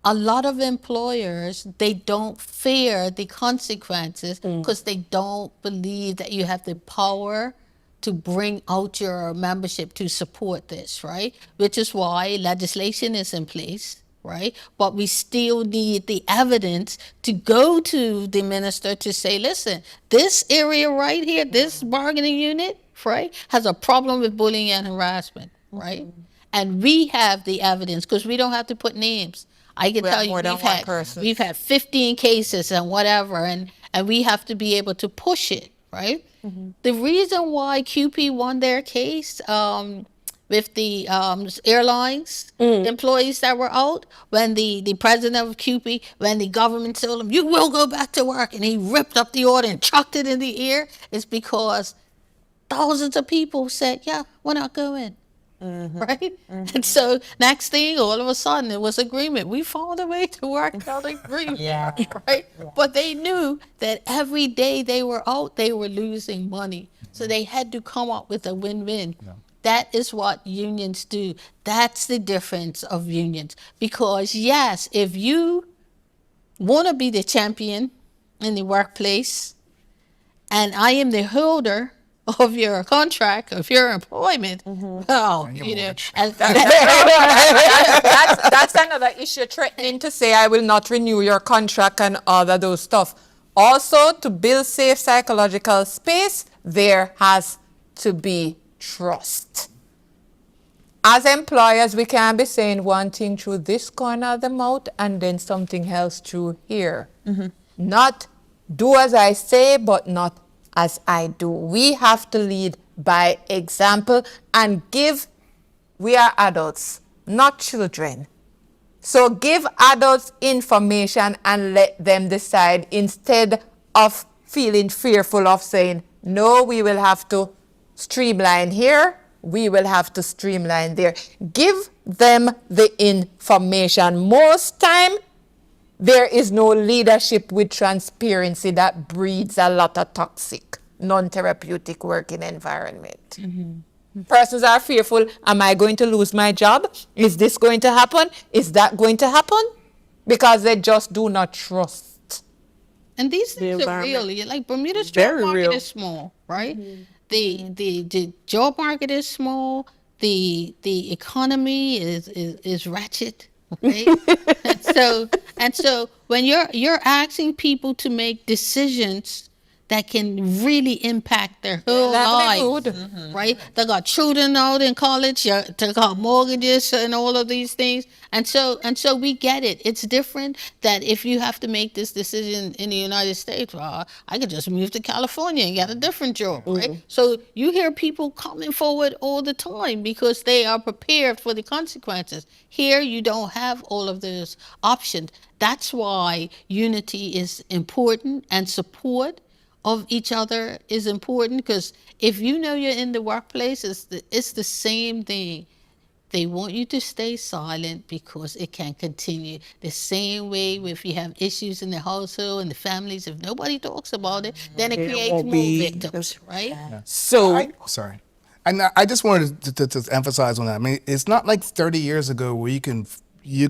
a lot of employers, they don't fear the consequences because they don't believe that you have the power to bring out your membership to support this, right? Which is why legislation is in place, right? But we still need the evidence to go to the minister to say, listen, this area right here, this bargaining unit, right, has a problem with bullying and harassment, right? And we have the evidence because we don't have to put names. I can We tell have you more than one person. we've had 15 cases and whatever, and we have to be able to push it, right? The reason why QP won their case with the airlines employees that were out, when the president of QP, when the government told him, you will go back to work, and he ripped up the order and chucked it in the air, is because thousands of people said, yeah, we're not going. Right? And so next thing, all of a sudden, it was agreement. We found a way to work out agreement. Right? But they knew that every day they were out, they were losing money. So they had to come up with a win-win. That is what unions do. That's the difference of unions. Because yes, if you want to be the champion in the workplace, and I am the holder of your contract, of your employment, well, your you know, mortgage. and That's another issue, threatening to say I will not renew your contract and all of those stuff. Also, to build safe psychological space, there has to be trust. As employers, we can't be saying one thing through this corner of the mouth and then something else through here. Not do as I say, but not as I do. We have to lead by example and we are adults, not children. So give adults information and let them decide, instead of feeling fearful of saying, no, we will have to streamline here, we will have to streamline there. Give them the information. Most time, there is no leadership with transparency that breeds a lot of toxic, non-therapeutic working environment. Persons are fearful, am I going to lose my job? Is this going to happen? Is that going to happen? Because they just do not trust. and these things are environment. real. Like Bermuda's job Very market real. is small, right? The job market is small. The economy is ratchet, right? and so when you're asking people to make decisions that can really impact their whole lives, right? They got children out in college, they got mortgages and all of these things, and so we get it. It's different that if you have to make this decision in the United States, well, I could just move to California and get a different job, right? So you hear people coming forward all the time because they are prepared for the consequences. Here, you don't have all of those options. That's why unity is important, and support of each other is important, because if you know you're in the workplace, it's the same thing. They want you to stay silent because it can continue. The same way if you have issues in the household and the families, if nobody talks about it, then it creates won't more be- victims, right? So Sorry. And I just wanted to emphasize on that. I mean, it's not like 30 years ago where you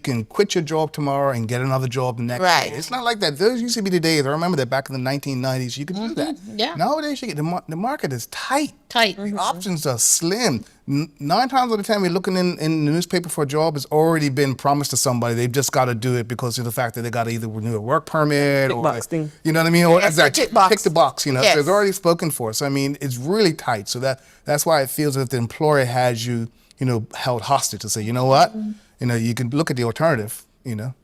can quit your job tomorrow and get another job the next Right. day. It's not like that. Those used to be the days. I remember that back in the 1990s, you could do that. Yeah. Nowadays, the market is tight. Tight. The options are slim. 9 times out of 10, we're looking in the newspaper for a job. It's already been promised to somebody. They've just got to do it because of the fact that they got to either renew a work permit or, box thing. you know what I mean? Or Yes, exactly, tick box. tick the box. You know, Yes. so it's already spoken for. So I mean, it's really tight. So that's why it feels as if the employer has you, held hostage to say, you know what, you can look at the alternative,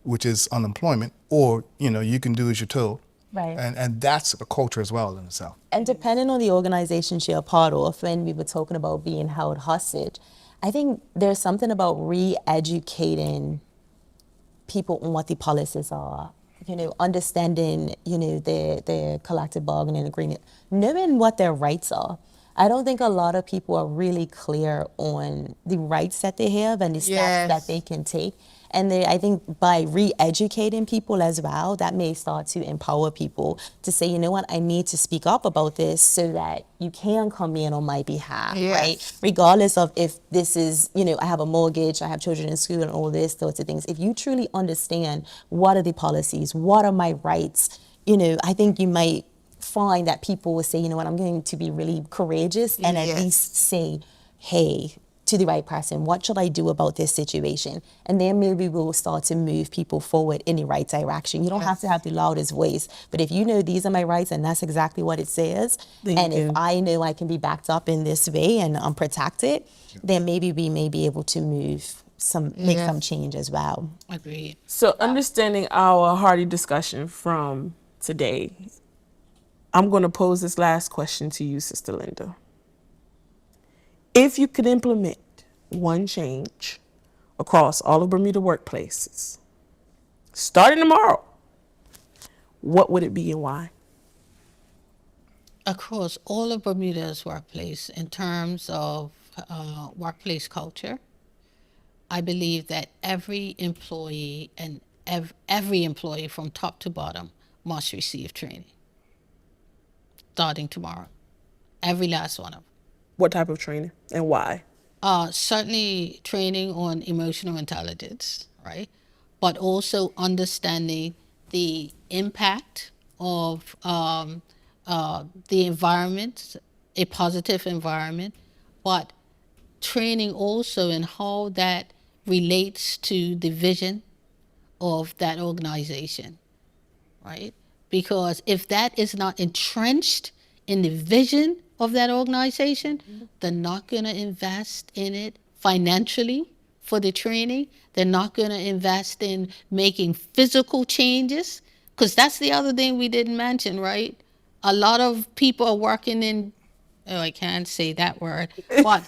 which is unemployment, or you can do as you're told. Right. And that's a culture as well in itself. And depending on the organization you're a part of, when we were talking about being held hostage, I think there's something about re-educating people on what the policies are, understanding, their collective bargaining agreement, knowing what their rights are. I don't think a lot of people are really clear on the rights that they have and the steps that they can take. And I think by re-educating people as well, that may start to empower people to say, you know what, I need to speak up about this so that you can come in on my behalf, right? Regardless of if this is, I have a mortgage, I have children in school and all this sorts of things. If you truly understand what are the policies, what are my rights, I think you might find that people will say, you know what, I'm going to be really courageous and at least say, hey, to the right person, what should I do about this situation? And then maybe we'll start to move people forward in the right direction. You don't have to have the loudest voice, but if you know these are my rights and that's exactly what it says, and if I know I can be backed up in this way and I'm protected, then maybe we may be able to move make some change as well. Agreed. So understanding our hearty discussion from today, I'm going to pose this last question to you, Sister Linda. If you could implement one change across all of Bermuda workplaces, starting tomorrow, what would it be and why? Across all of Bermuda's workplace, in terms of workplace culture, I believe that every employee and every employee from top to bottom must receive training starting tomorrow. Every last one of them. What type of training and why? Certainly training on emotional intelligence, right? But also understanding the impact of the environment, a positive environment, but training also in how that relates to the vision of that organization, right? Because if that is not entrenched in the vision of that organization, they're not going to invest in it financially for the training. They're not going to invest in making physical changes, because that's the other thing we didn't mention, right? A lot of people are working in, oh, I can't say that word, but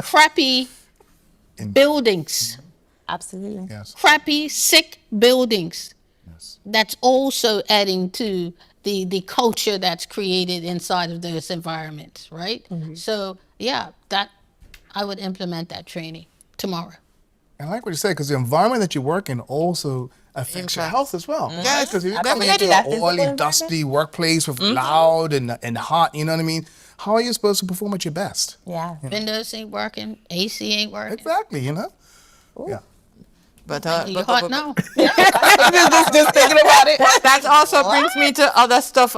crappy buildings, Absolutely. Yes. crappy, sick buildings. Yes. That's also adding to the culture that's created inside of those environments, right? So yeah, that I would implement that training tomorrow. And I like what you said, because the environment that you work in also affects your health as well. Yes, Because if you're definitely. coming into That an physical oily, environment? dusty workplace with loud and hot, you know what I mean? How are you supposed to perform at your best? Yeah. Windows ain't working, AC ain't working. Exactly, you know? Yeah. But, You hot now? Just thinking about it. that also brings me to other stuff.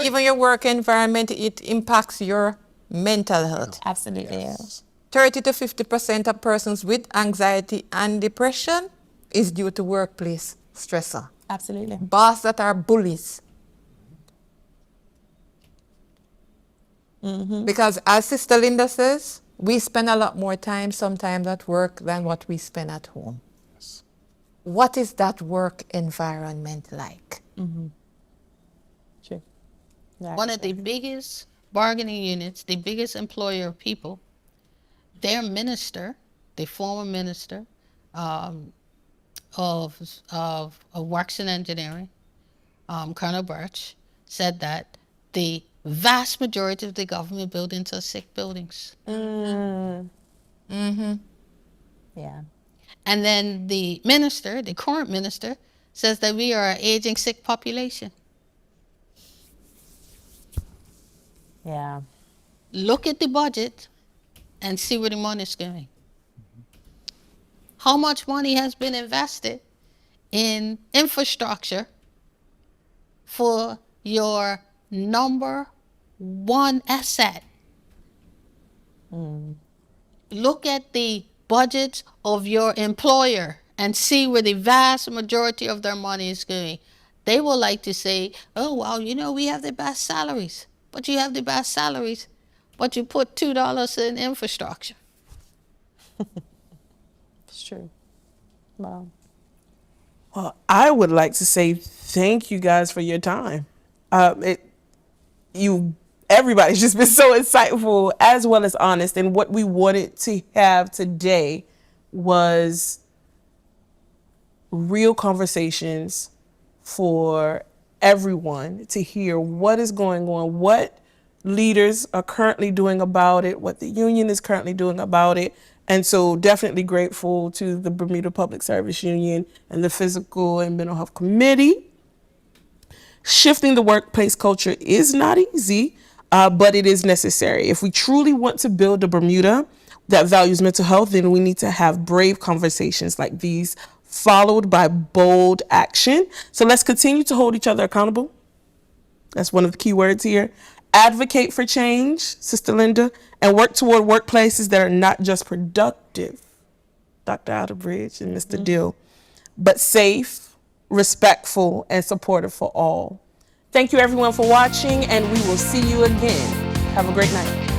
Even your work environment, it impacts your mental health. Absolutely. Yes. 30 to 50% of persons with anxiety and depression is due to workplace stressor. Absolutely. Boss that are bullies. Because as Sister Linda says, we spend a lot more time sometimes at work than what we spend at home. What is that work environment like? True. Yeah. One of the biggest bargaining units, the biggest employer of people, their minister, the former minister of Works and Engineering, Colonel Birch, said that the vast majority of the government buildings are sick buildings. Yeah. And then the minister, the current minister, says that we are an aging sick population. Yeah. Look at the budget and see where the money is going. How much money has been invested in infrastructure for your number one asset? Look at the budgets of your employer and see where the vast majority of their money is going. They will like to say, oh, well, you know, we have the best salaries. But you have the best salaries, but you put $2 in infrastructure. It's true. Wow. Well, I would like to say thank you guys for your time. Everybody's just been so insightful as well as honest. And what we wanted to have today was real conversations for everyone to hear what is going on, what leaders are currently doing about it, what the union is currently doing about it. And so definitely grateful to the Bermuda Public Service Union and the Physical and Mental Health Committee. Shifting the workplace culture is not easy, but it is necessary. If we truly want to build a Bermuda that values mental health, then we need to have brave conversations like these, followed by bold action. So let's continue to hold each other accountable. That's one of the key words here. Advocate for change, Sister Linda, and work toward workplaces that are not just productive, Dr. Outerbridge and Mr. Dill, but safe, respectful, and supportive for all. Thank you everyone for watching, and we will see you again. Have a great night.